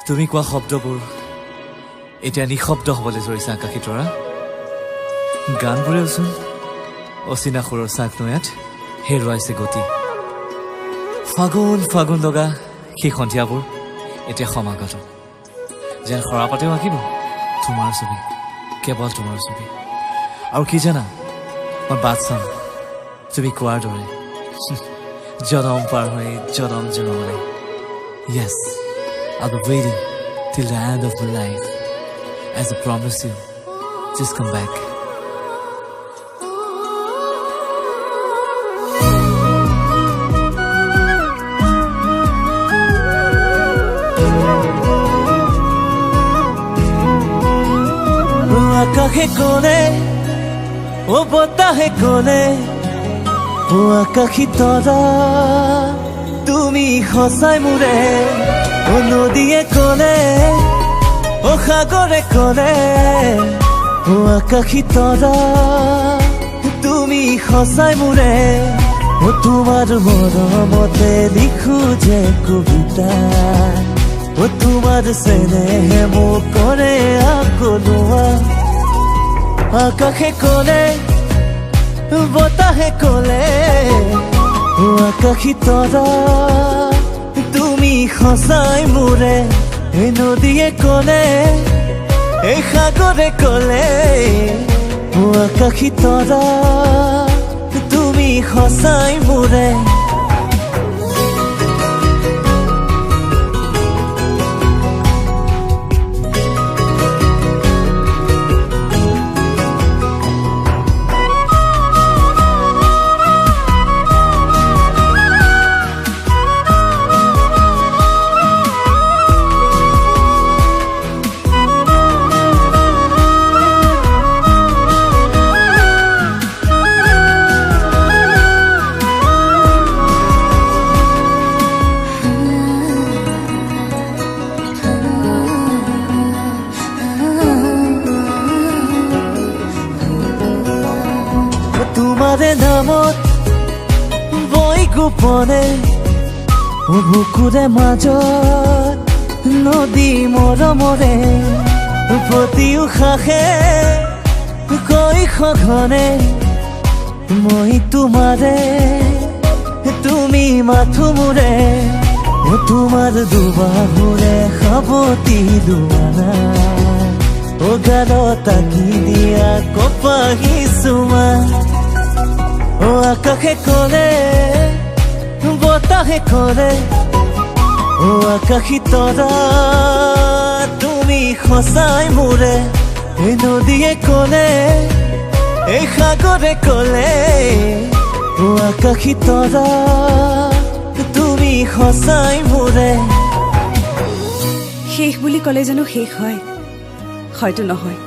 তুমি কোৱা শব্দবোৰ এতিয়া নিশব্দ হ'বলৈ ধৰিছে আকাশী তৰা গানবোৰেওচোন অচিনা সুৰৰ চাক নয়াত হেৰুৱাইছে গতি ফাগুন ফাগুন লগা সেই সন্ধিয়াবোৰ এতিয়া সমাগত যেন সৰাপাতেও আঁকিব তোমাৰ ছবি কেৱল তোমাৰ ছবি আৰু কি জানা মই বাট চাম তুমি কোৱাৰ দৰে জনম পাৰ হৈ জনম জনমলৈ য়েছ I'll be waiting till the end of my life as I promise you just come back আকাশে কোলে ও বতাহে কোলে ও আকাশী তৰা তুমি সঁচাই মোৰে ও নদীয়ে কোলে ও সাগৰে কোলে ও আকাশী তৰা তুমি সঁচাই মোৰে ও তোমাৰ মৰমতে লিখো যে কবিতা ও তোমাৰ চেনেহে মোক কৰে আকলোৱা আকাশে কোলে বতাহে কোলে ও আকাশী তৰা তুমি সঁচাই মোৰে এই নদীয়ে কোলে এই সাগৰে কোলে ও আকাশী তৰা তুমি সঁচাই মোৰে তোমাৰে নামত বৈ গোপনে বুকুৰে মাজত নদী মৰমৰে প্ৰতি উশাহে কৈ সঘনে মই তোমাৰে তুমি মাথো মোৰে তোমাৰ দুবাহুৰে সাৱতি লোৱানা ও গালত আঁকি দিয়া কপাহী চুমা ও আকাশে কোলে বতাহে কোলে ও আকাশী তৰা তুমি সঁচাই মোৰে এই নদীয়ে কোলে এই সাগৰে কোলে ও আকাশী তৰা তুমি সঁচাই মোৰে শেষ বুলি ক'লে জানো শেষ হয় হয়তো নহয়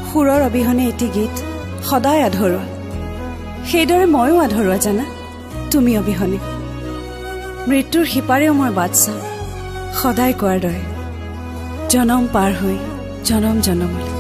সুৰৰ অবিহনে এটি গীত সদায় আধৰুৱা সেইদৰে ময়ো আধৰুৱা জানা তুমি অবিহনে মৃত্যুৰ সিপাৰেও মই বাট চাম সদায় কোৱাৰ দৰে জনম পাৰ হৈ জনম জনমলৈ